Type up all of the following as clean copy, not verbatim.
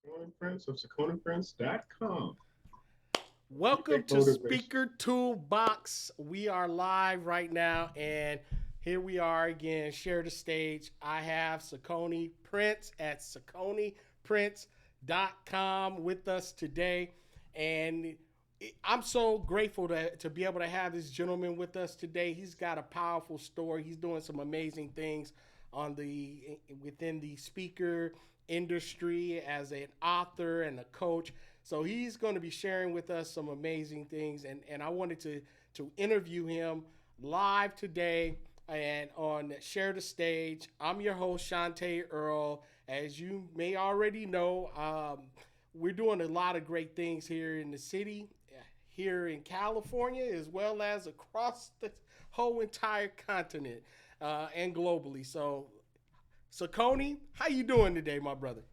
Cicone Prince of CiconePrince.com. Welcome Big to motivation. Speaker Toolbox. We are live right now, and here we are again. Share the stage. I have Cicone Prince at CiconePrince.com with us today, and I'm so grateful to be able to have this gentleman with us today. He's got a powerful story. He's doing some amazing things on the within the speaker industry as an author and a coach. So he's going to be sharing with us some amazing things, and I wanted to interview him live today and on Share the Stage. I'm your host, Chante Earl. As you may already know, we're doing a lot of great things here in the city, here in California, as well as across the whole entire continent and globally. So Coney, how you doing today, my brother?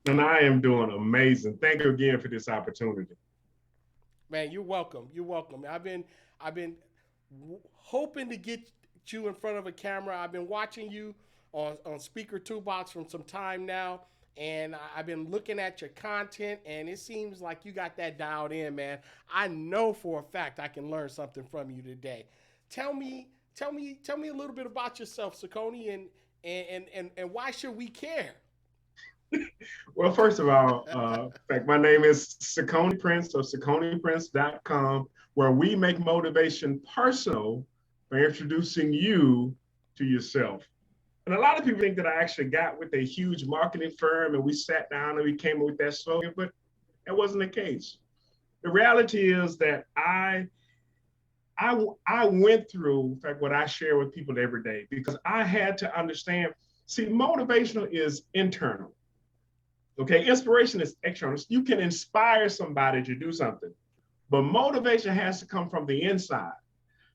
And I am doing amazing. Thank you again for this opportunity. Man, you're welcome. You're welcome. I've been hoping to get you in front of a camera. I've been watching you on Speaker Toolbox from some time now, and I've been looking at your content, and it seems like you got that dialed in, man. I know for a fact I can learn something from you today. Tell me a little bit about yourself, Saccone, and why should we care? Well, first of all, in fact, my name is Cicone Prince of CiconePrince.com, where we make motivation personal by introducing you to yourself. And a lot of people think that I actually got with a huge marketing firm and we sat down and we came up with that slogan, but that wasn't the case. The reality is that I went through, in fact, what I share with people every day because I had to understand. See, motivational is internal. Okay, inspiration is external. You can inspire somebody to do something, but motivation has to come from the inside.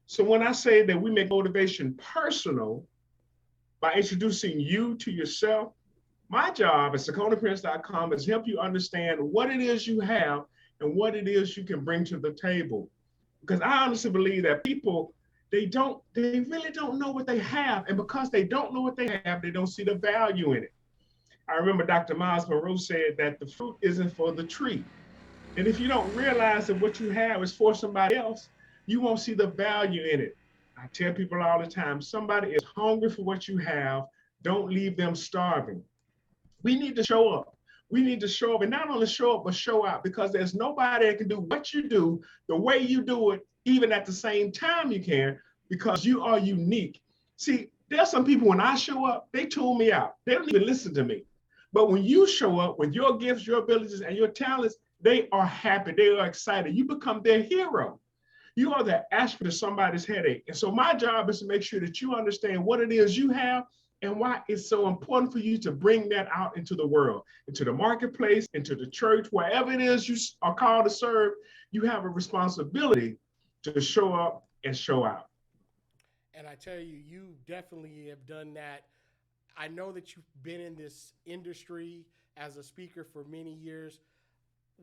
So when I say that we make motivation personal by introducing you to yourself, my job at SiconePrince.com is help you understand what it is you have and what it is you can bring to the table. Because I honestly believe that people they really don't know what they have, and because they don't know what they have, they don't see the value in it. I remember Dr. Miles Monroe said that the fruit isn't for the tree. And if you don't realize that what you have is for somebody else, you won't see the value in it. I tell people all the time, somebody is hungry for what you have. Don't leave them starving. We need to show up. We need to show up and not only show up, but show out because there's nobody that can do what you do the way you do it, even at the same time you can, because you are unique. See, there's some people when I show up, they tune me out. They don't even listen to me. But when you show up with your gifts, your abilities, and your talents, they are happy. They are excited. You become their hero. You are the aspirin to somebody's headache. And so my job is to make sure that you understand what it is you have and why it's so important for you to bring that out into the world, into the marketplace, into the church, wherever it is you are called to serve, you have a responsibility to show up and show out. And I tell you, you definitely have done that. I know that you've been in this industry as a speaker for many years.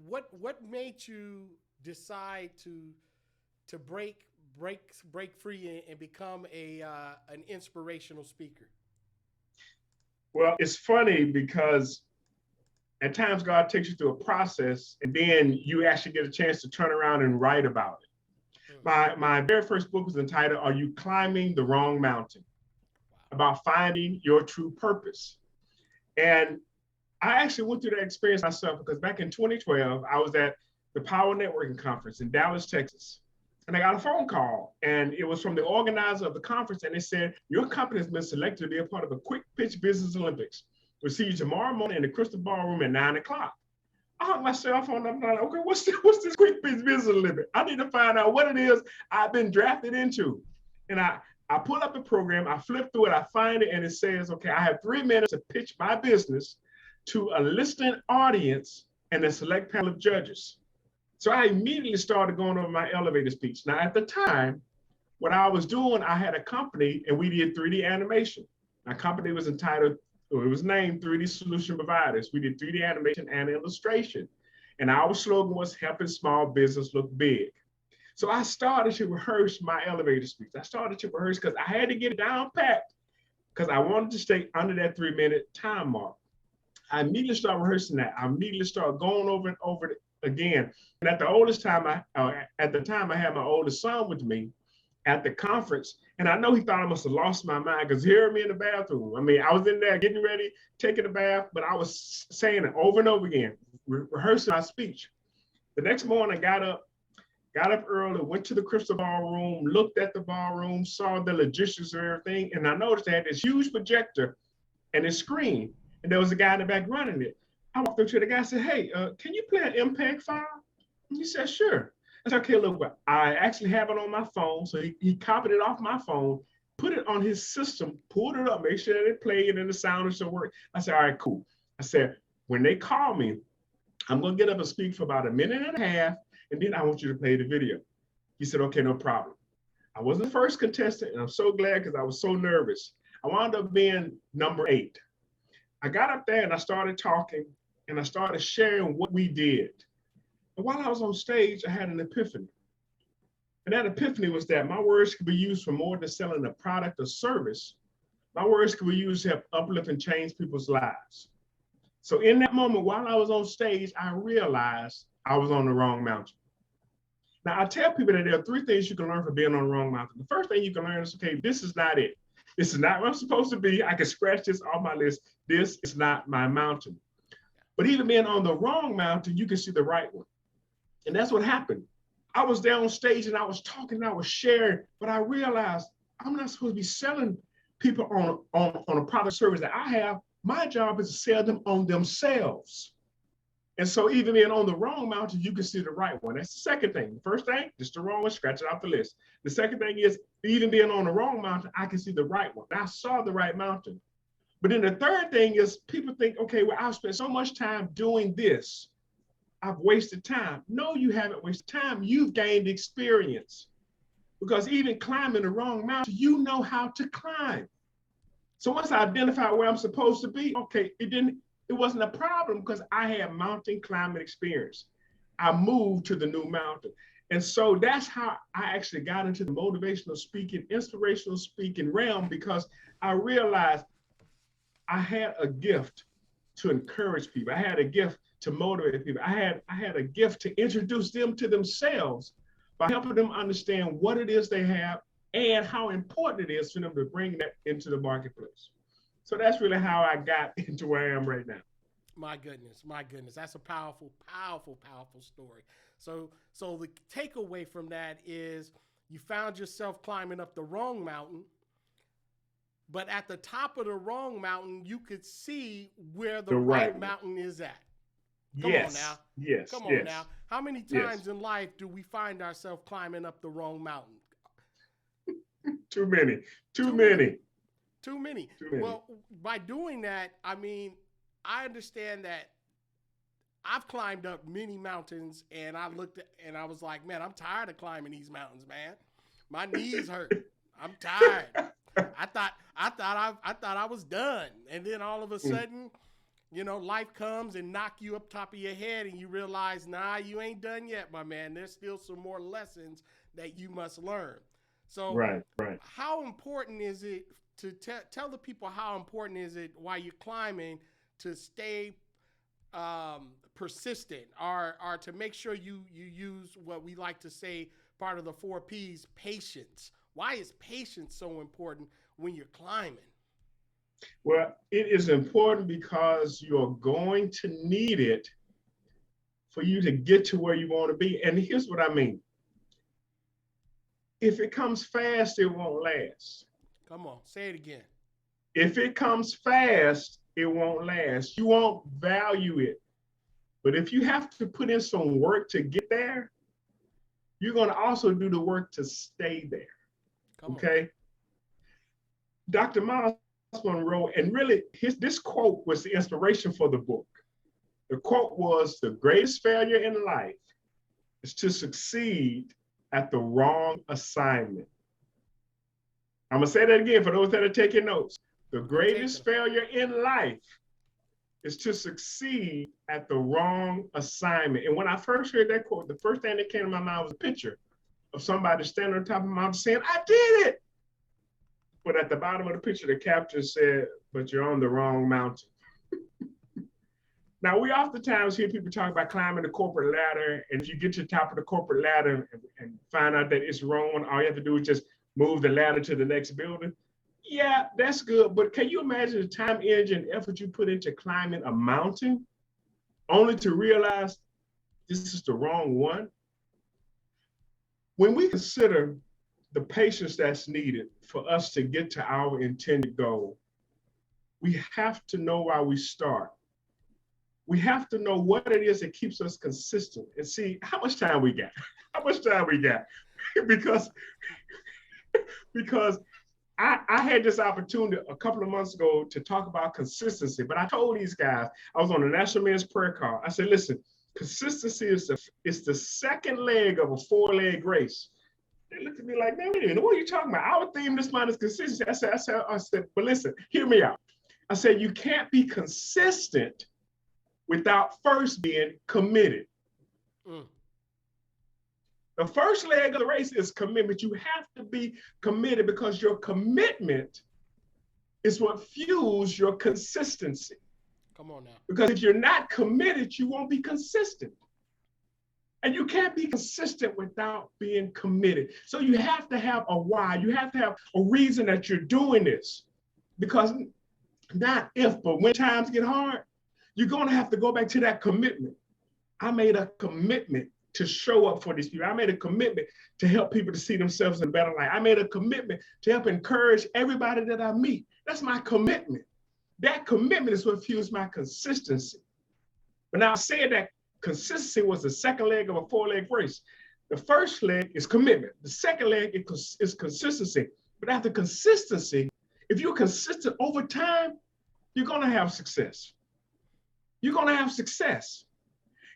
What made you decide to break free and become a an inspirational speaker? Well, it's funny because at times God takes you through a process and then you actually get a chance to turn around and write about it. Mm. My very first book was entitled Are You Climbing the Wrong Mountain? Wow. About finding your true purpose. And I actually went through that experience myself because back in 2012, I was at the Power Networking Conference in Dallas, Texas. And I got a phone call, and it was from the organizer of the conference, and they said, your company has been selected to be a part of a quick pitch business Olympics. We'll see you tomorrow morning in the Crystal Ballroom at 9 o'clock. I hung my cell phone up and I'm like, okay, what's this quick pitch business Olympics? I need to find out what it is I've been drafted into. And I pull up the program, I flip through it, I find it, and it says, okay, I have 3 minutes to pitch my business to a listening audience and a select panel of judges. So I immediately started going over my elevator speech. Now, at the time, what I was doing, I had a company and we did 3D animation. My company was entitled, or it was named 3D Solution Providers. We did 3D animation and illustration. And our slogan was helping small business look big. So I started to rehearse my elevator speech. I started to rehearse because I had to get it down packed because I wanted to stay under that 3-minute time mark. I immediately started rehearsing that. I immediately started going over and over it again. And at the at the time, I had my oldest son with me at the conference, and I know he thought I must have lost my mind because he heard me in the bathroom. I mean, I was in there getting ready, taking a bath, but I was saying it over and over again, rehearsing my speech. The next morning, I got up early, went to the crystal ballroom, looked at the ballroom, saw the logistics of everything, and I noticed they had this huge projector and a screen, and there was a guy in the back running it. I walked up to the guy and said, "Hey, can you play an MPEG file?" And he said, "Sure." I said, "Okay, look, but I actually have it on my phone." So he copied it off my phone, put it on his system, pulled it up, make sure that it played and the sound should work. I said, "All right, cool." I said, "When they call me, I'm going to get up and speak for about a minute and a half, and then I want you to play the video." He said, "Okay, no problem." I wasn't the first contestant, and I'm so glad because I was so nervous. I wound up being number 8. I got up there and I started talking and I started sharing what we did. And while I was on stage, I had an epiphany. And that epiphany was that my words could be used for more than selling a product or service. My words could be used to help uplift and change people's lives. So in that moment, while I was on stage, I realized I was on the wrong mountain. Now, I tell people that there are 3 things you can learn from being on the wrong mountain. The first thing you can learn is, okay, this is not it. This is not where I'm supposed to be. I can scratch this off my list. This is not my mountain. But even being on the wrong mountain, you can see the right one. And that's what happened. I was there on stage and I was talking and I was sharing, but I realized I'm not supposed to be selling people on a product service that I have. My job is to sell them on themselves. And so even being on the wrong mountain, you can see the right one. That's the second thing. The first thing, just the wrong one, scratch it off the list. The second thing is, even being on the wrong mountain, I can see the right one. I saw the right mountain. But then the third thing is, people think, okay, well, I've spent so much time doing this. I've wasted time. No, you haven't wasted time. You've gained experience. Because even climbing the wrong mountain, you know how to climb. So once I identified where I'm supposed to be, okay, it wasn't a problem because I had mountain climbing experience. I moved to the new mountain. And so that's how I actually got into the motivational speaking, inspirational speaking realm, because I realized I had a gift to encourage people. I had a gift to motivate people. I had a gift to introduce them to themselves by helping them understand what it is they have and how important it is for them to bring that into the marketplace. So that's really how I got into where I am right now. My goodness, my goodness. That's a powerful, powerful, powerful story. So the takeaway from that is you found yourself climbing up the wrong mountain, but at the top of the wrong mountain, you could see where the right mountain is at. Come on now. Yes. Come on now. How many times in life do we find ourselves climbing up the wrong mountain? Too many. Too many. Well, by doing that, I mean, I understand that I've climbed up many mountains and I looked at and I was like, man, I'm tired of climbing these mountains, man. My knees hurt. I'm tired. I thought I was done. And then all of a sudden, you know, life comes and knock you up top of your head and you realize, nah, you ain't done yet, my man. There's still some more lessons that you must learn. So right. How important is it to tell the people how important is it while you're climbing to stay persistent or to make sure you use what we like to say, part of the 4 P's, patience. Why is patience so important when you're climbing? Well, it is important because you're going to need it for you to get to where you want to be. And here's what I mean. If it comes fast, it won't last. Come on, say it again. If it comes fast, it won't last. You won't value it. But if you have to put in some work to get there, you're going to also do the work to stay there. Okay? Dr. Miles Monroe, and really this quote was the inspiration for the book. The quote was, "The greatest failure in life is to succeed at the wrong assignment." I'm going to say that again for those that are taking notes. The greatest failure in life is to succeed at the wrong assignment. And when I first heard that quote, the first thing that came to my mind was a picture of somebody standing on top of a mountain saying, "I did it." But at the bottom of the picture, the caption said, "But you're on the wrong mountain." Now, we oftentimes hear people talk about climbing the corporate ladder, and if you get to the top of the corporate ladder and find out that it's wrong, all you have to do is just move the ladder to the next building. Yeah, that's good, but can you imagine the time, energy, and effort you put into climbing a mountain only to realize this is the wrong one? When we consider the patience that's needed for us to get to our intended goal, we have to know why we start. We have to know what it is that keeps us consistent and see how much time we got. How much time we got. because because I had this opportunity a couple of months ago to talk about consistency, but I told these guys, I was on the National Men's Prayer Call. I said, listen, consistency is the second leg of a four-leg race. They looked at me like, man, wait a minute, what are you talking about? Our theme this month is consistency. I said, but listen, hear me out. I said, you can't be consistent without first being committed. Mm. The first leg of the race is commitment. You have to be committed because your commitment is what fuels your consistency. Come on now. Because if you're not committed, you won't be consistent. And you can't be consistent without being committed. So you have to have a why. You have to have a reason that you're doing this. Because not if, but when times get hard, you're going to have to go back to that commitment. I made a commitment to show up for these people. I made a commitment to help people to see themselves in a better light. I made a commitment to help encourage everybody that I meet. That's my commitment. That commitment is what fuels my consistency. But now I said that consistency was the second leg of a four-leg race. The first leg is commitment. The second leg is consistency. But after consistency, if you're consistent over time, you're going to have success. You're going to have success.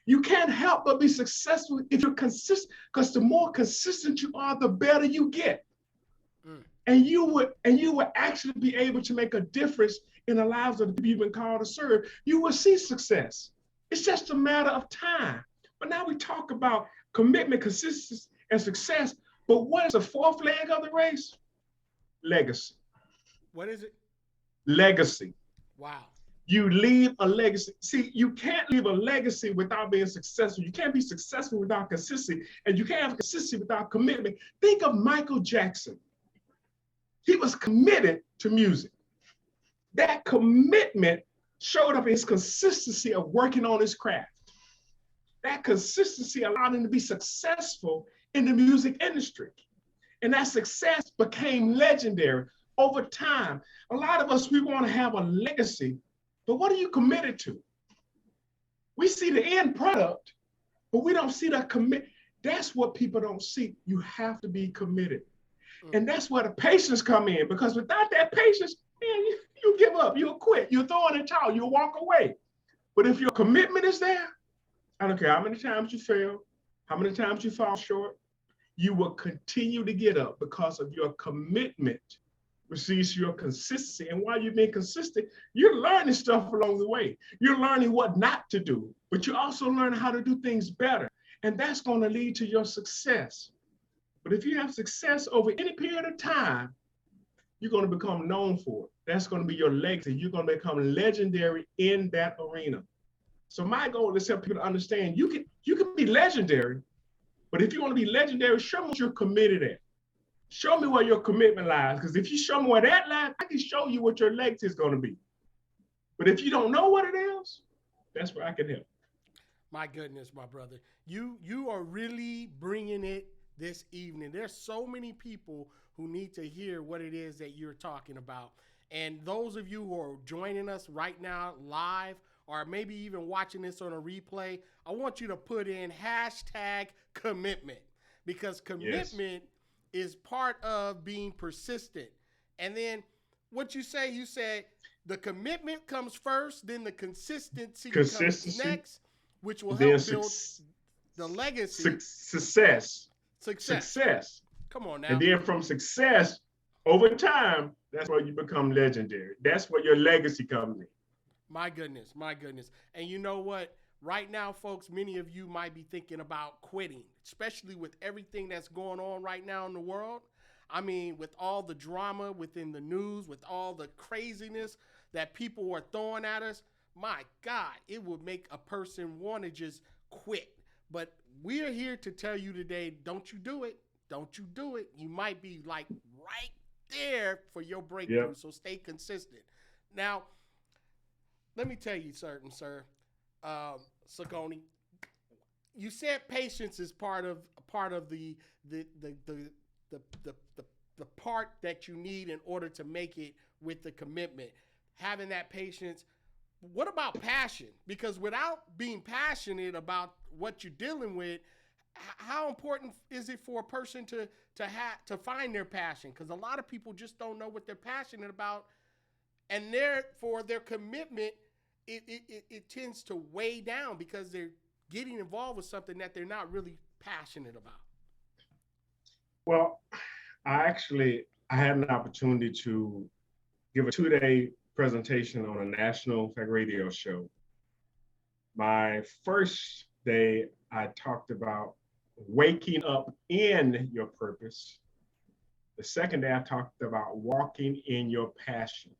You can't help but be successful if you're consistent, because the more consistent you are, the better you get. Mm. And you would actually be able to make a difference in the lives of the people you've been called to serve. You will see success. It's just a matter of time. But now we talk about commitment, consistency, and success. But what is the fourth leg of the race? Legacy. What is it? Legacy. Wow. You leave a legacy. See, you can't leave a legacy without being successful. You can't be successful without consistency, and you can't have consistency without commitment. Think of Michael Jackson. He was committed to music. That commitment showed up in his consistency of working on his craft. That consistency allowed him to be successful in the music industry. And that success became legendary over time. A lot of us, we want to have a legacy. But what are you committed to? We see the end product, but we don't see the commit. That's what people don't see. You have to be committed. And that's where the patience come in, because without that patience, man, you give up, you'll quit, you'll throw in the towel, you'll walk away. But if your commitment is there, I don't care how many times you fail, how many times you fall short, you will continue to get up because of your commitment receives your consistency. And while you're being consistent, you're learning stuff along the way. You're learning what not to do, but you're also learning how to do things better. And that's going to lead to your success. But if you have success over any period of time, you're going to become known for it. That's going to be your legacy. You're going to become legendary in that arena. So my goal is to help people to understand you can be legendary, but if you want to be legendary, show me what you're committed at. Show me where your commitment lies, because if you show me where that lies, I can show you what your legacy is going to be. But if you don't know what it is, that's where I can help. My goodness, my brother. You are really bringing it this evening. There's so many people who need to hear what it is that you're talking about. And those of you who are joining us right now live, or maybe even watching this on a replay, I want you to put in #commitment, because commitment is part of being persistent. And then what you said the commitment comes first, then the consistency comes next, which will help build the legacy. Success. Come on now. And then from success, over time, that's where you become legendary. That's where your legacy comes in. My goodness. And you know what? Right now, folks, many of you might be thinking about quitting, especially with everything that's going on right now in the world. I mean, with all the drama within the news, with all the craziness that people are throwing at us. my God, it would make a person want to just quit. But we're here to tell you today, don't you do it. Don't you do it. You might be like right there for your breakthrough. Yep. So stay consistent. Now, let me tell you something, sir. Cicone, you said patience is part of the part that you need in order to make it with the commitment. Having that patience. What about passion? Because without being passionate about what you're dealing with, how important is it for a person to find their passion? Because a lot of people just don't know what they're passionate about, and therefore their commitment it tends to weigh down because they're getting involved with something that they're not really passionate about. Well, I had an opportunity to give a 2-day presentation on a national radio show. My first day, I talked about waking up in your purpose. The second day, I talked about walking in your passion.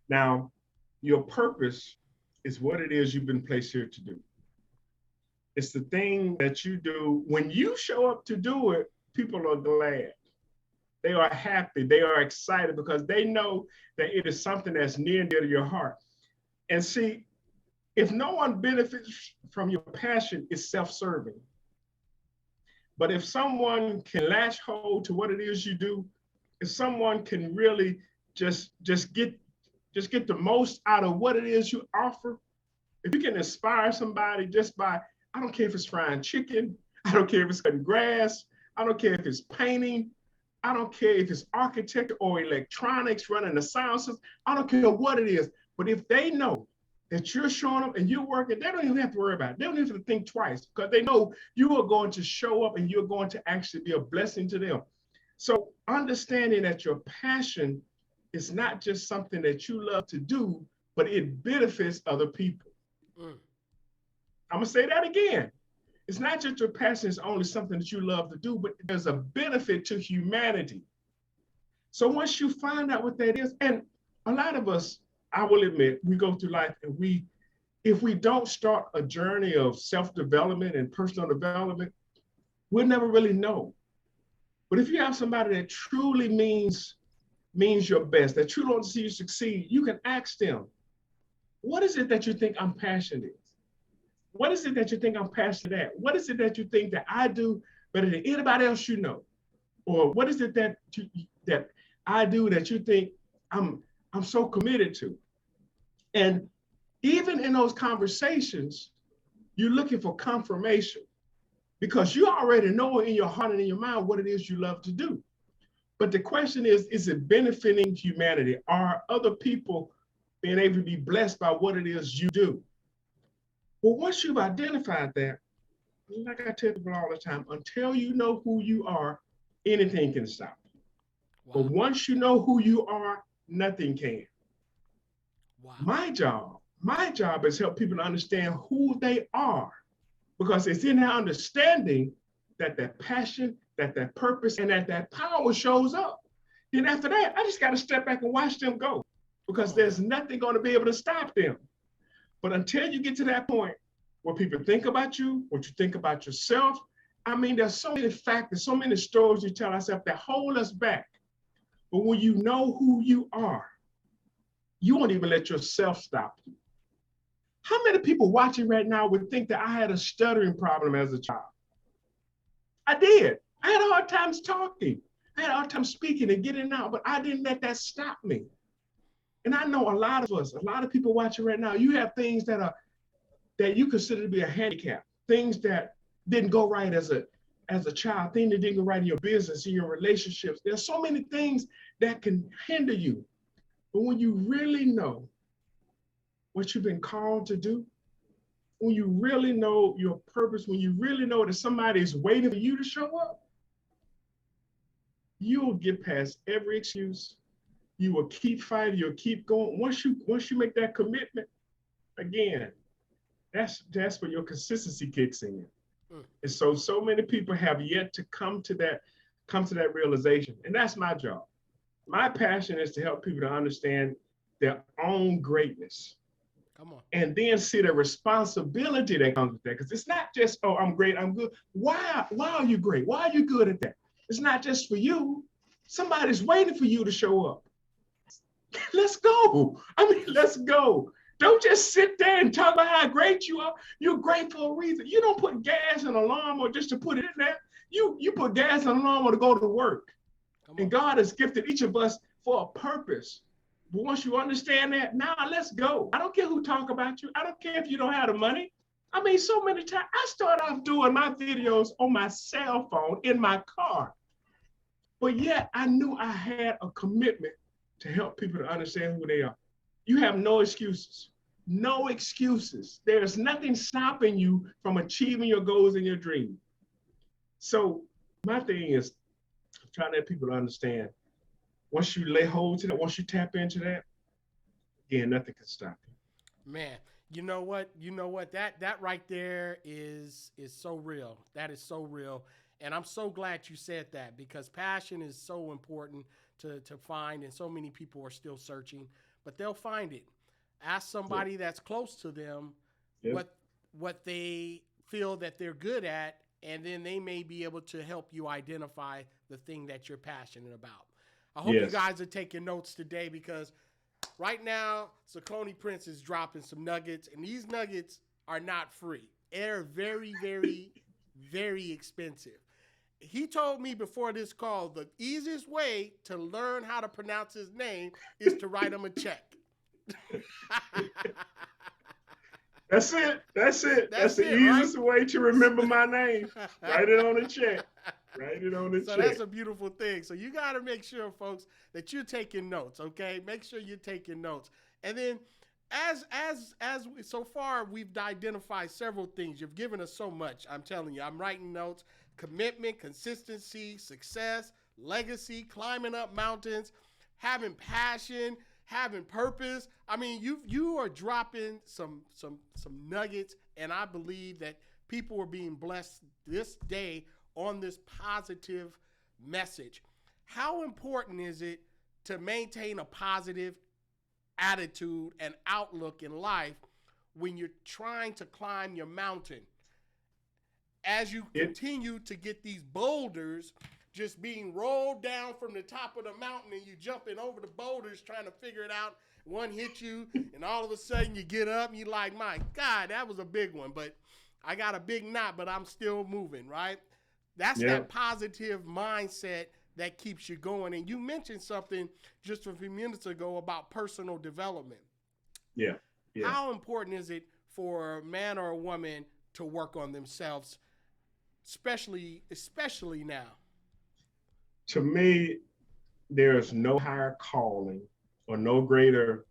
Now, your purpose is what it is you've been placed here to do. It's the thing that you do. When you show up to do it, people are glad. They are happy. They are excited because they know that it is something that's near and dear to your heart. And see, if no one benefits from your passion, it's self-serving. But if someone can latch hold to what it is you do, if someone can really just get the most out of what it is you offer, if you can inspire somebody just by, I don't care if it's frying chicken, I don't care if it's cutting grass, I don't care if it's painting, I don't care if it's architecture or electronics running the sound system, I don't care what it is. But if they know that you're showing up and you're working, they don't even have to worry about it. They don't even have to think twice because they know you are going to show up and you're going to actually be a blessing to them. So understanding that your passion is not just something that you love to do, but it benefits other people. Mm. I'm going to say that again. It's not just your passion is only something that you love to do, but there's a benefit to humanity. So once you find out what that is, and a lot of us, I will admit, we go through life and if we don't start a journey of self-development and personal development, we'll never really know. But if you have somebody that truly means your best, that truly wants to see you succeed, you can ask them, what is it that you think I'm passionate in? What is it that you think I'm passionate at? What is it that you think that I do better than anybody else you know? Or what is it that I do that you think I'm so committed to? And even in those conversations, you're looking for confirmation because you already know in your heart and in your mind what it is you love to do. But the question is it benefiting humanity? Are other people being able to be blessed by what it is you do? Well, once you've identified that, like I tell people all the time, until you know who you are, anything can stop you. Wow. But once you know who you are, nothing can. Wow. My job is help people to understand who they are, because it's in their understanding that that passion, that purpose, and that power shows up. Then after that, I just got to step back and watch them go, because there's nothing going to be able to stop them. But until you get to that point where people think about you, what you think about yourself, I mean, there's so many factors, so many stories you tell ourselves that hold us back. But when you know who you are, you won't even let yourself stop you. How many people watching right now would think that I had a stuttering problem as a child? I did. I had a hard time talking. I had a hard time speaking and getting out, but I didn't let that stop me. And I know a lot of us, a lot of people watching right now, you have things that you consider to be a handicap, things that didn't go right as a child, things that didn't go right in your business, in your relationships. There's so many things that can hinder you. But when you really know what you've been called to do, when you really know your purpose, when you really know that somebody is waiting for you to show up, you'll get past every excuse. You will keep fighting, you'll keep going. Once you make that commitment, again, that's where your consistency kicks in. And so many people have yet to come to that realization. And that's my job. My passion is to help people to understand their own greatness. Come on. And then see the responsibility that comes with that. Because it's not just, oh, I'm great, I'm good. Why are you great? Why are you good at that? It's not just for you. Somebody's waiting for you to show up. Let's go. I mean, let's go. Don't just sit there and talk about how great you are. You're great for a reason. You don't put gas in a lawnmower just to put it in there. You put gas in a lawnmower to go to work. Come And on. God has gifted each of us for a purpose. But once you understand that, now let's go. I don't care who talk about you. I don't care if you don't have the money. I mean, so many times I start off doing my videos on my cell phone in my car. But yet I knew I had a commitment to help people to understand who they are. You have no excuses. No excuses. There's nothing stopping you from achieving your goals and your dreams. So my thing is trying to let people to understand, once you lay hold to that, once you tap into that, again, nothing can stop you. Man, you know what? You know what? That right there is so real. That is so real. And I'm so glad you said that, because passion is so important to find, and so many people are still searching, but they'll find it. Ask Yeah. somebody that's close to them Yeah. what they feel that they're good at, and then they may be able to help you identify the thing that you're passionate about. I hope you Yes. guys are taking notes today, because right now, Cicone Prince is dropping some nuggets, and these nuggets are not free. They're very, very, very expensive. He told me before this call the easiest way to learn how to pronounce his name is to write him a check. That's it. That's it. That's That's the it, right? easiest way to remember my name. Write it on a check. Write it on a So check. that's a beautiful thing. So you got to make sure, folks, that you're taking notes. Okay, make sure you're taking notes. And then, as so far we've identified several things. You've given us so much. I'm telling you, I'm writing notes: commitment, consistency, success, legacy, climbing up mountains, having passion, having purpose. I mean, you are dropping some nuggets, and I believe that people are being blessed this day on this positive message. How important is it to maintain a positive attitude and outlook in life when you're trying to climb your mountain? As you It, continue to get these boulders just being rolled down from the top of the mountain, and you jumping over the boulders trying to figure it out. One hit you, and all of a sudden you get up and you're like, my God, that was a big one, but I got a big knot, but I'm still moving, right? That's yeah. that positive mindset that keeps you going. And you mentioned something just a few minutes ago about personal development. Yeah. Yeah. How important is it for a man or a woman to work on themselves, especially now? To me, there is no higher calling or no greater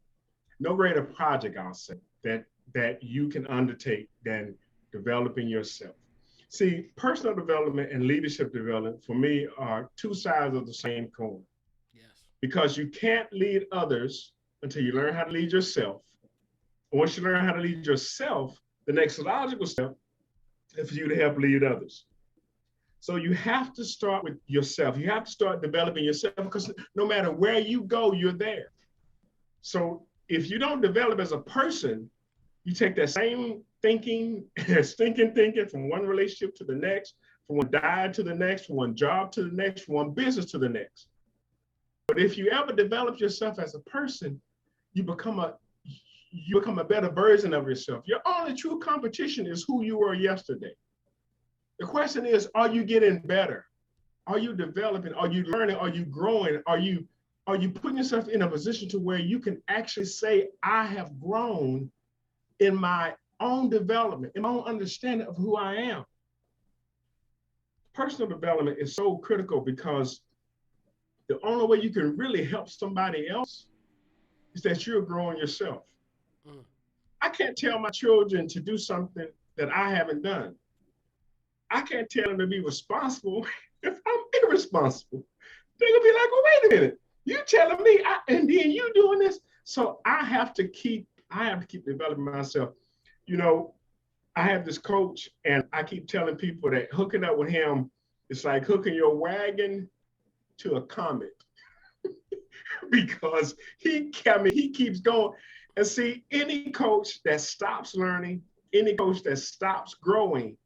project, I'll say, that you can undertake than developing yourself. See, personal development and leadership development for me are two sides of the same coin, Yes. because you can't lead others until you learn how to lead yourself. And once you learn how to lead yourself, the next logical step is for you to help lead others. So you have to start with yourself. You have to start developing yourself, because no matter where you go, you're there. So if you don't develop as a person, you take that same thinking, stinking thinking, from one relationship to the next, from one diet to the next, from one job to the next, from one business to the next. But if you ever develop yourself as a person, you become a you become a better version of yourself. Your only true competition is who you were yesterday. The question is, are you getting better? Are you developing? Are you learning? Are you growing? Are you putting yourself in a position to where you can actually say, I have grown in my own development, in my own understanding of who I am? Personal development is so critical, because the only way you can really help somebody else is that you're growing yourself. Mm. I can't tell my children to do something that I haven't done. I can't tell them to be responsible if I'm irresponsible. They're gonna be like, well, wait a minute, you telling me, and then you doing this. So I have to keep developing myself. You know, I have this coach, and I keep telling people that hooking up with him is like hooking your wagon to a comet, because he keeps going. And see, any coach that stops learning, any coach that stops growing,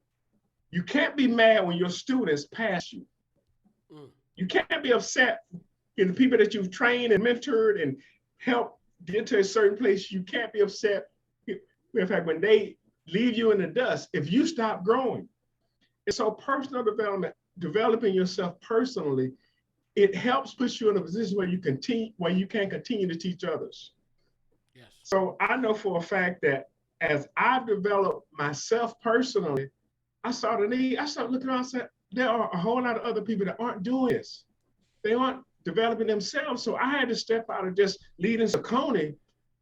you can't be mad when your students pass you. Mm. You can't be upset in the people that you've trained and mentored and helped get to a certain place. You can't be upset. In fact, when they leave you in the dust, if you stop growing. And so personal development, developing yourself personally, it helps put you in a position where you can continue to teach others. Yes. So I know for a fact that as I've developed myself personally, I started looking around and said, there are a whole lot of other people that aren't doing this. They aren't developing themselves. So I had to step out of just leading Cicone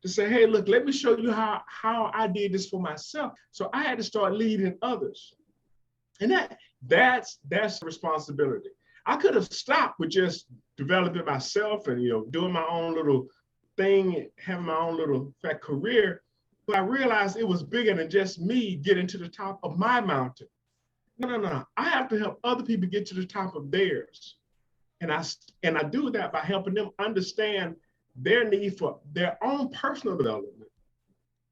to say, hey, look, let me show you how I did this for myself. So I had to start leading others. And that's the responsibility. I could have stopped with just developing myself and doing my own little thing, having my own little career. But I realized it was bigger than just me getting to the top of my mountain. No. I have to help other people get to the top of theirs. And I do that by helping them understand their need for their own personal development.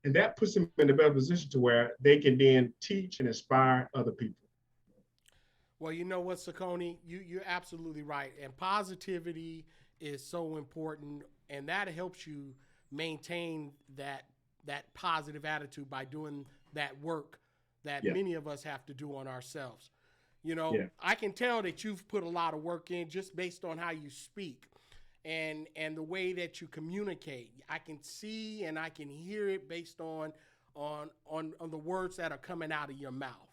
And that puts them in a better position to where they can then teach and inspire other people. Well, you know what, Cicone, you're absolutely right. And positivity is so important, and that helps you maintain that positive attitude by doing that work that Yeah. many of us have to do on ourselves. You know, Yeah. I can tell that you've put a lot of work in just based on how you speak and the way that you communicate. I can see and I can hear it based on the words that are coming out of your mouth.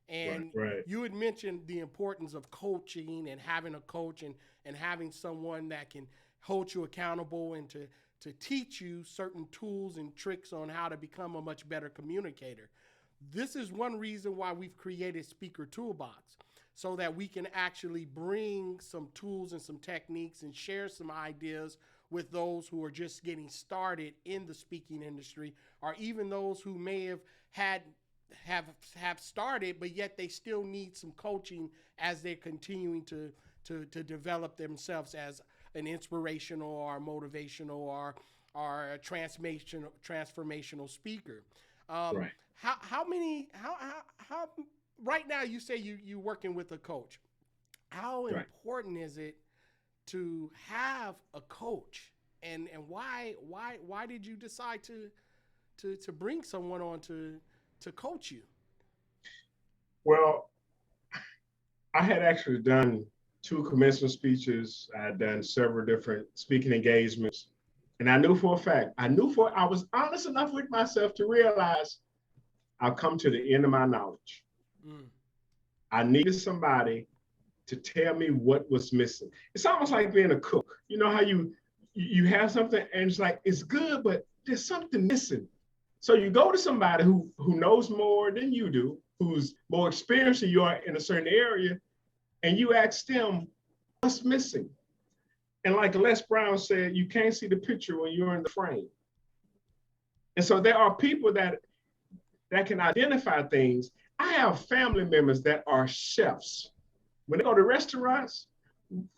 And Right. you had mentioned the importance of coaching and having a coach and having someone that can hold you accountable and to teach you certain tools and tricks on how to become a much better communicator. This is one reason why we've created Speaker Toolbox, so that we can actually bring some tools and some techniques and share some ideas with those who are just getting started in the speaking industry, or even those who may have started, but yet they still need some coaching as they're continuing to develop themselves as an inspirational or motivational or a transformational speaker. Right. How right now you say you working with a coach. How Right. important is it to have a coach, and why did you decide to bring someone on to coach you? Well, I had actually done two commencement speeches. I had done several different speaking engagements. And I knew for a fact, I was honest enough with myself to realize I've come to the end of my knowledge. Mm. I needed somebody to tell me what was missing. It's almost like being a cook. You know how you have something and it's like it's good, but there's something missing. So you go to somebody who knows more than you do, who's more experienced than you are in a certain area, and you ask them what's missing. And like Les Brown said, you can't see the picture when you're in the frame. And so there are people that can identify things. I have family members that are chefs. When they go to restaurants,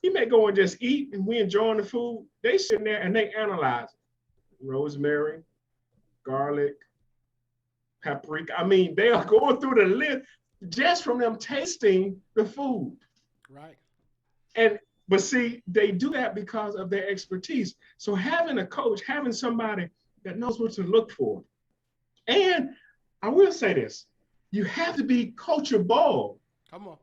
we may go and just eat and we enjoying the food. They sit there and they analyze rosemary, garlic, paprika. I mean, they are going through the list just from them tasting the food. Right. And but see, they do that because of their expertise. So having a coach, having somebody that knows what to look for. And I will say this, you have to be coachable. Come on.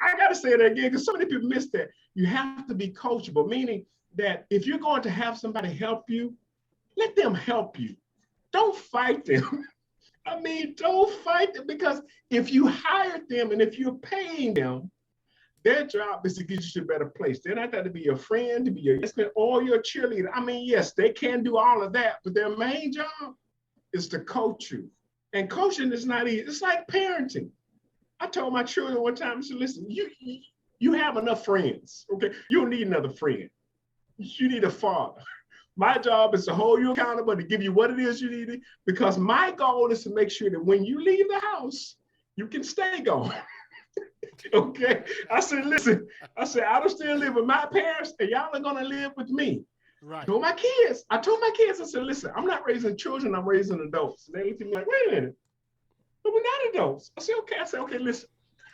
I got to say that again because so many people miss that. You have to be coachable, meaning that if you're going to have somebody help you, let them help you. Don't fight them. I mean, don't fight them because if you hired them and if you're paying them, their job is to get you to a better place. They're not there to be your friend, to be your yes man, or your cheerleader. I mean, yes, they can do all of that, but their main job is to coach you. And coaching is not easy. It's like parenting. I told my children one time, I said, listen, you have enough friends, okay? You don't need another friend. You need a father. My job is to hold you accountable, to give you what it is you need, because my goal is to make sure that when you leave the house, you can stay gone. Okay? I said, listen, I don't still live with my parents, and y'all are going to live with me. Right. I told my kids, I said, listen, I'm not raising children, I'm raising adults. And they looked at me like, wait a minute, but we're not adults. I said, okay. I said, okay, listen.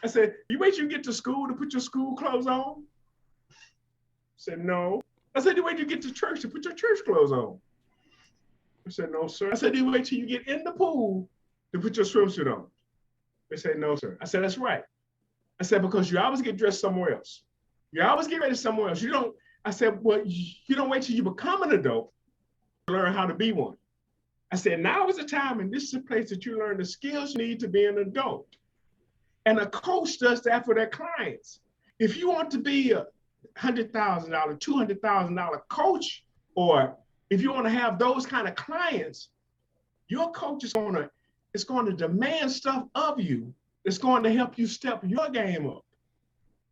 I said, you wait till you get to school to put your school clothes on? I said, no. I said, you wait till you get to church to put your church clothes on? I said, no, sir. I said, you wait till you get in the pool to put your swimsuit on? They said, no, sir. I said, that's right. I said, because you always get dressed somewhere else. You always get ready somewhere else. You don't, I said, well, you don't wait till you become an adult to learn how to be one. I said, now is the time, and this is a place that you learn the skills you need to be an adult. And a coach does that for their clients. If you want to be a $100,000, $200,000 coach, or if you want to have those kind of clients, your coach is going to demand stuff of you. It's going to help you step your game up.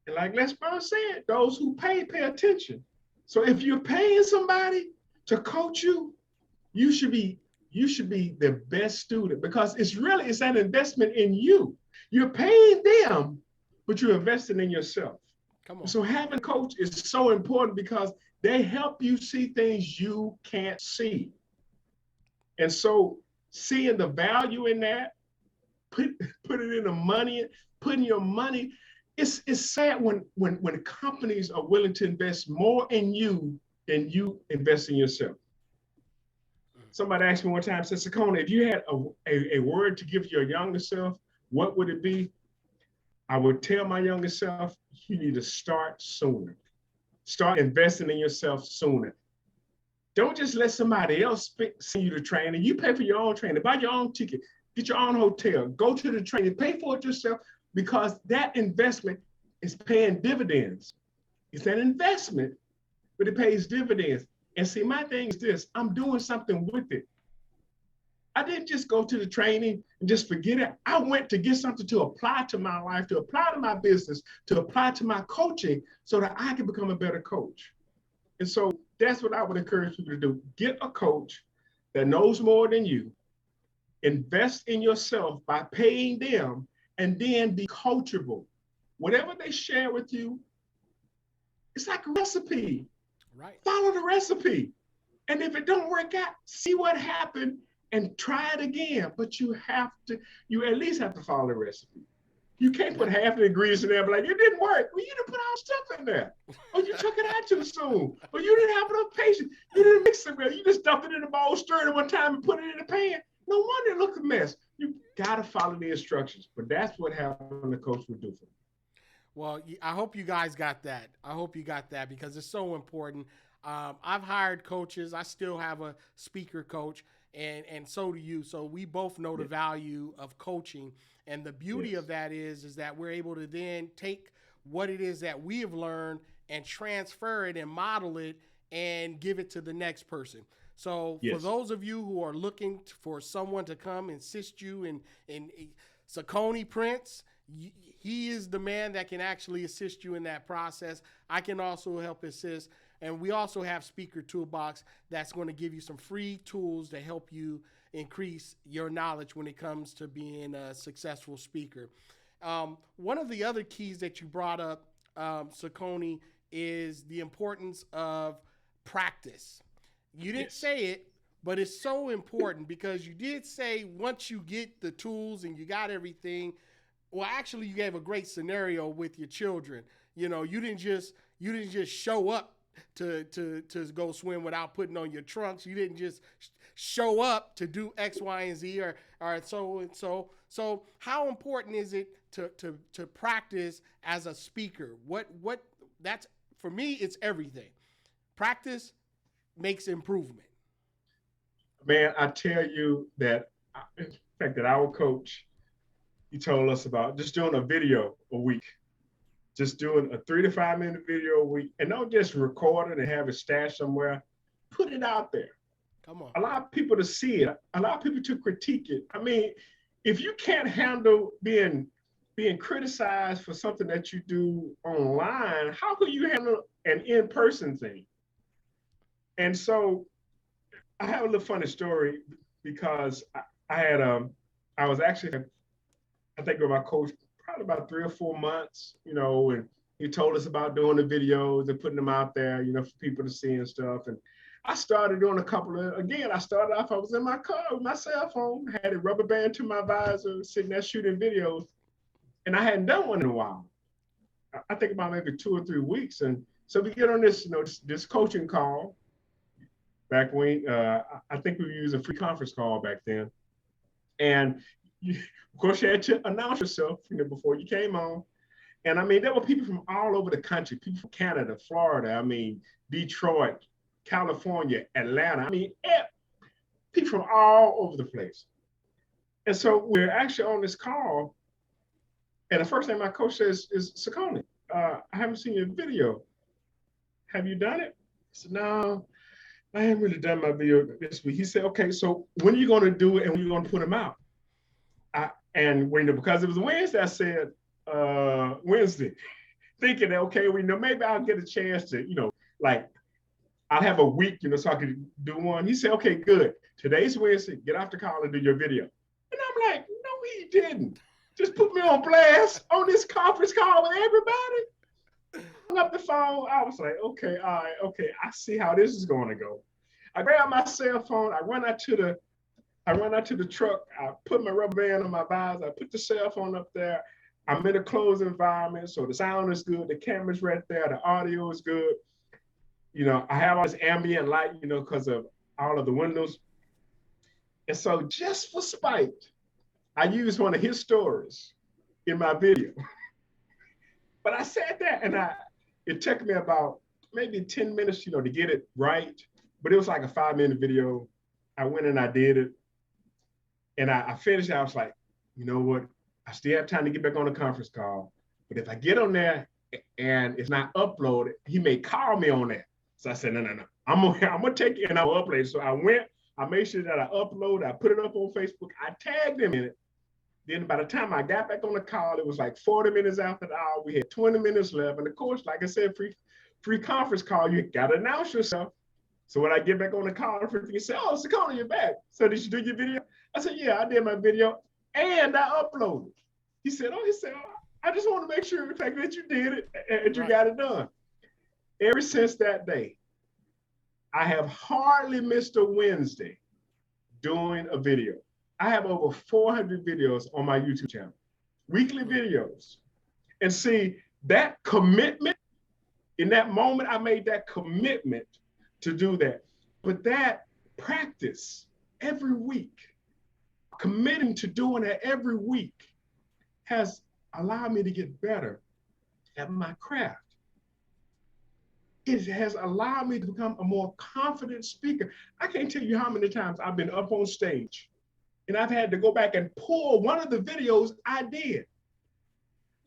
And like Les Brown said, those who pay attention. So if you're paying somebody to coach you, you should be the best student, because it's an investment in you. You're paying them, but you're investing in yourself. Come on. So having a coach is so important because they help you see things you can't see. And so seeing the value in that, put it in the money, putting your money. It's sad when companies are willing to invest more in you than you invest in yourself. Somebody asked me one time, said, Cicone, if you had a word to give your younger self, what would it be? I would tell my younger self, you need to start sooner. Start investing in yourself sooner. Don't just let somebody else send you to training. You pay for your own training, buy your own ticket, get your own hotel, go to the training, pay for it yourself, because that investment is paying dividends. It's an investment, but it pays dividends. And see, my thing is this, I'm doing something with it. I didn't just go to the training and just forget it. I went to get something to apply to my life, to apply to my business, to apply to my coaching so that I can become a better coach. And so that's what I would encourage people to do. Get a coach that knows more than you, invest in yourself by paying them, and then be coachable. Whatever they share with you, it's like a recipe. Right. Follow the recipe. And if it don't work out, see what happened and try it again. But you at least have to follow the recipe. You can't put half the ingredients in there and be like, it didn't work. Well, you didn't put all stuff in there. Or you took it out too soon. Or you didn't have enough patience. You didn't mix it well. You just dumped it in the bowl, stirred it one time, and put it in the pan. No wonder it looked a mess. You got to follow the instructions. But that's what having a coach would do for me. Well, I hope you guys got that. I hope you got that because it's so important. I've hired coaches. I still have a speaker coach, and so do you. So we both know the value of coaching. And the beauty of that is that we're able to then take what it is that we have learned and transfer it and model it and give it to the next person. So for those of you who are looking for someone to come and assist you in Cicone Prince, he is the man that can actually assist you in that process. I can also help assist. And we also have Speaker Toolbox that's going to give you some free tools to help you increase your knowledge when it comes to being a successful speaker. One of the other keys that you brought up, Cicone, is the importance of practice. You didn't say it, but it's so important because you did say once you get the tools and you got everything, well, actually, you gave a great scenario with your children. You know, you didn't just show up to go swim without putting on your trunks. You didn't just show up to do X, Y, and Z or so and so. So how important is it to practice as a speaker? What that's for me, it's everything. Practice makes improvement. Man, I tell you that, in fact, that our coach, he told us about just doing a video a week, just doing a 3 to 5 minute video a week, and don't just record it and have it stashed somewhere. Put it out there. Come on. Allow people to see it. Allow people to critique it. I mean, if you can't handle being criticized for something that you do online, how can you handle an in-person thing? And so I have a little funny story because I was actually, I think, with my coach probably about 3 or 4 months, you know, and he told us about doing the videos and putting them out there, you know, for people to see and stuff. And I started doing a couple of, again, I started off, I was in my car with my cell phone, had a rubber band to my visor, sitting there shooting videos, and I hadn't done one in a while. I think about maybe 2 or 3 weeks. And so we get on this, this coaching call back when, I think we were using a free conference call back then. And you, of course, you had to announce yourself, before you came on. And I mean, there were people from all over the country, people from Canada, Florida, I mean, Detroit, California, Atlanta. I mean, people from all over the place. And so we're actually on this call. And the first thing my coach says is, Cicone, I haven't seen your video. Have you done it? I said, no, I haven't really done my video this week. He said, okay, so when are you going to do it and when are you going to put them out? Because it was Wednesday, I said, Wednesday, thinking that, okay, maybe I'll get a chance to, like, I'll have a week, so I could do one. He said, okay, good. Today's Wednesday, get off the call and do your video. And I'm like, no, he didn't. Just put me on blast on this conference call with everybody. Hung up the phone. I was like, okay, all right, okay, I see how this is going to go. I grab my cell phone. I run out to the truck. I put my rubber band on my visor. I put the cell phone up there. I'm in a closed environment, so the sound is good. The camera's right there. The audio is good. I have all this ambient light, because of all of the windows. And so just for spite, I used one of his stories in my video. But I sat there and it took me about maybe 10 minutes, to get it right. But it was like a 5-minute video. I went and I did it. And I finished. I was like, you know what? I still have time to get back on the conference call. But if I get on there and it's not uploaded, he may call me on that. So I said, no. I'm gonna take it and I'll upload it. So I went, I made sure that I upload, I put it up on Facebook, I tagged him in it. Then by the time I got back on the call, it was like 40 minutes after the hour. We had 20 minutes left. And of course, like I said, free conference call, you gotta announce yourself. So when I get back on the call, he said, oh, Cicone, you're back. So did you do your video? I said, yeah, I did my video and I uploaded. He said, I just want to make sure, in fact, that you did it and you got it done. Ever since that day, I have hardly missed a Wednesday doing a video. I have over 400 videos on my YouTube channel, weekly videos. And see, that commitment, in that moment, I made that commitment to do that. But that practice every week, committing to doing that every week, has allowed me to get better at my craft. It has allowed me to become a more confident speaker. I can't tell you how many times I've been up on stage and I've had to go back and pull one of the videos I did.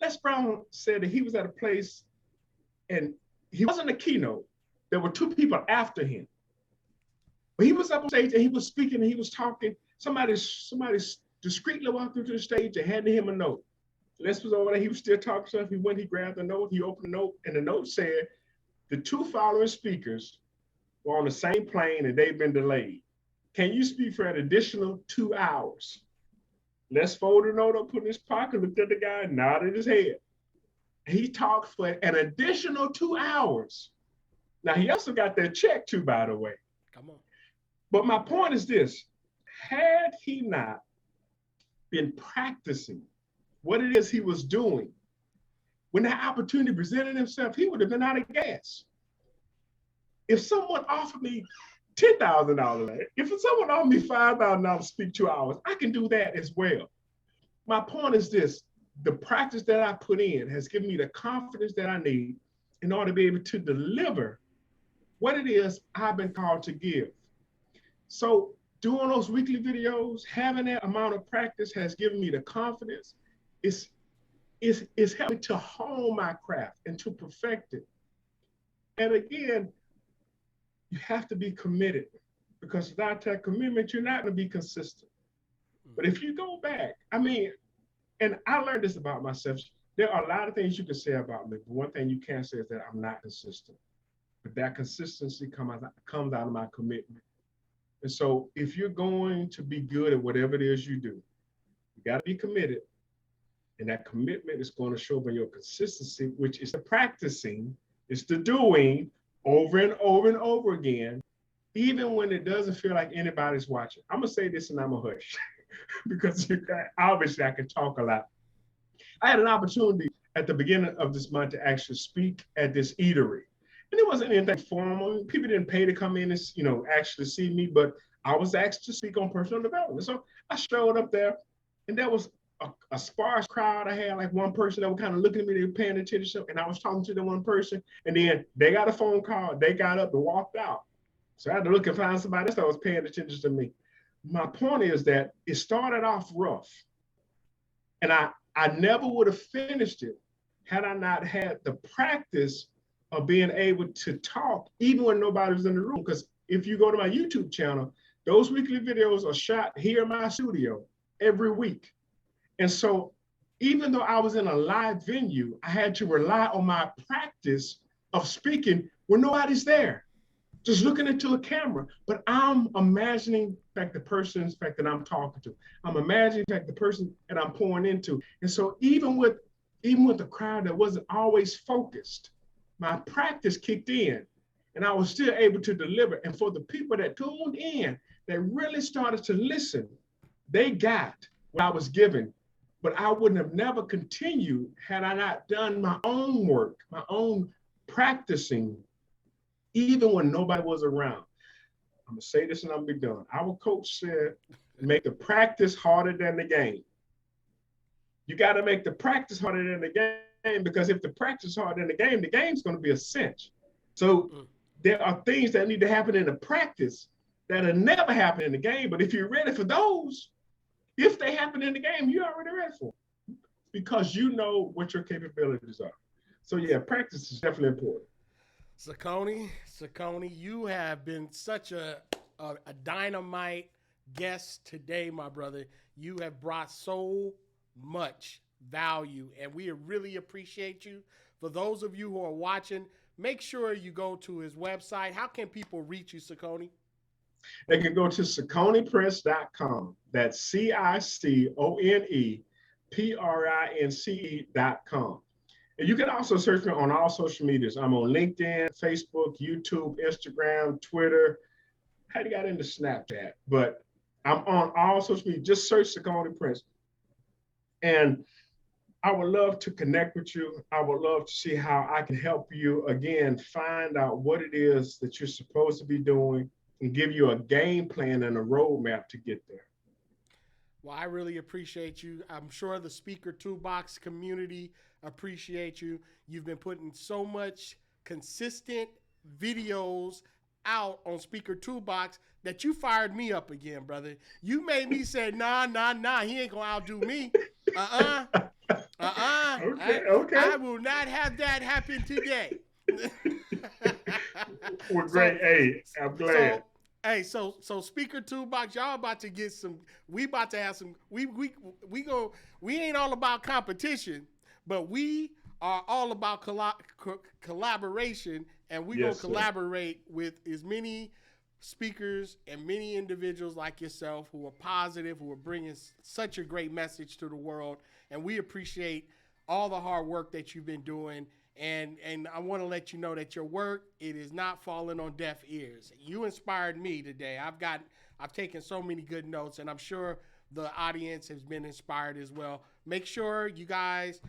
Les Brown said that he was at a place and he wasn't a keynote. There were 2 people after him. But he was up on stage and he was speaking and he was talking. Somebody discreetly walked through to the stage and handed him a note. Les was over there. He was still talking stuff. He went, he grabbed the note, he opened the note, and the note said, the 2 following speakers were on the same plane and they've been delayed. Can you speak for an additional 2 hours? Les folded the note up, put in his pocket, looked at the guy, nodded his head. He talked for an additional 2 hours. Now, he also got that check too, by the way. Come on. But my point is this, had he not been practicing what it is he was doing, when that opportunity presented himself, he would have been out of gas. If someone offered me $10,000, if someone offered me $5,000 to speak 2 hours, I can do that as well. My point is this, the practice that I put in has given me the confidence that I need in order to be able to deliver what it is I've been called to give. So doing those weekly videos, having that amount of practice has given me the confidence. It's helping to hone my craft and to perfect it. And again, you have to be committed, because without that commitment, you're not going to be consistent. But if you go back, and I learned this about myself, there are a lot of things you can say about me, but one thing you can't say is that I'm not consistent. But that consistency comes out of my commitment. And so if you're going to be good at whatever it is you do, you got to be committed. And that commitment is going to show up in your consistency, which is the practicing, it's the doing over and over and over again. even when it doesn't feel like anybody's watching. I'm gonna say this and I'm a hush because obviously I can talk a lot. I had an opportunity at the beginning of this month to actually speak at this eatery. And it wasn't anything formal. People didn't pay to come in and, actually see me, but I was asked to speak on personal development. So I showed up there, and there was a sparse crowd. I had like one person that was kind of looking at me, they were paying attention, and I was talking to the one person, and then they got a phone call, they got up and walked out. So I had to look and find somebody else that was paying attention to me. My point is that it started off rough, and I never would have finished it had I not had the practice of being able to talk even when nobody was in the room. Because if you go to my YouTube channel, those weekly videos are shot here in my studio every week. And so even though I was in a live venue, I had to rely on my practice of speaking when nobody's there, just looking into a camera. But I'm imagining the person's fact that I'm talking to. I'm imagining the person that I'm pouring into. And so even with the crowd that wasn't always focused, my practice kicked in and I was still able to deliver. And for the people that tuned in, that really started to listen, they got what I was given. But I wouldn't have never continued had I not done my own work, my own practicing, even when nobody was around. I'm gonna say this and I'm gonna be done. Our coach said, make the practice harder than the game. You got to make the practice harder than the game, because if the practice is harder than the game's going to be a cinch. So there are things that need to happen in the practice that'll never happen in the game. But if you're ready for those, if they happen in the game, you're already ready for them because you know what your capabilities are. So yeah, practice is definitely important. Cicone, you have been such a dynamite guest today, my brother. You have brought so much value, and we really appreciate you. For those of you who are watching, make sure you go to his website. How can people reach you, Cicone? They can go to ciconeprince.com. That's CICONEPRINCE.com. And you can also search me on all social medias. I'm on LinkedIn, Facebook, YouTube, Instagram, Twitter. I had got into Snapchat, but I'm on all social media. Just search Cicone Price. And I would love to connect with you. I would love to see how I can help you, again, find out what it is that you're supposed to be doing and give you a game plan and a roadmap to get there. Well, I really appreciate you. I'm sure the Speaker Toolbox community appreciate you. You've been putting so much consistent videos out on Speaker Toolbox that you fired me up again, brother. You made me say, nah, he ain't gonna outdo me. Okay. I will not have that happen today. Well, great. Hey, I'm glad. So Speaker Toolbox, y'all about to get some. We about to have some. We ain't all about competition, but we are all about collaboration, and we gonna collaborate with as many speakers and many individuals like yourself who are positive, who are bringing such a great message to the world, and we appreciate all the hard work that you've been doing. And I want to let you know that your work, it is not falling on deaf ears. You inspired me today. I've taken so many good notes, and I'm sure the audience has been inspired as well. Make sure you guys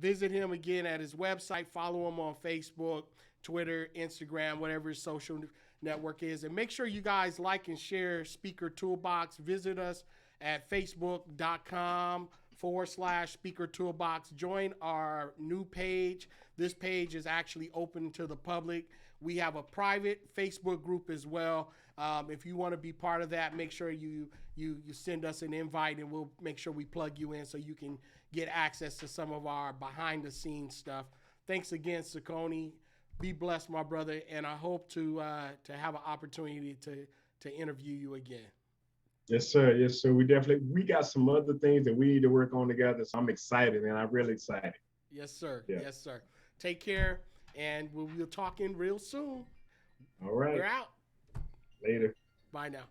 visit him again at his website. Follow him on Facebook, Twitter, Instagram, whatever his social network is. And make sure you guys like and share Speaker Toolbox. Visit us at facebook.com/Speaker Toolbox. Join our new page. This page is actually open to the public. We have a private Facebook group as well. If you want to be part of that, make sure you send us an invite, and we'll make sure we plug you in so you can get access to some of our behind the scenes stuff. Thanks again, Cicone. Be blessed, my brother, and I hope to have an opportunity to interview you again. Yes, sir. Yes, sir. We got some other things that we need to work on together. So I'm excited, man. I'm really excited. Yes, sir. Yeah. Yes, sir. Take care, and we'll talk in real soon. All right. We're out. Later. Bye now.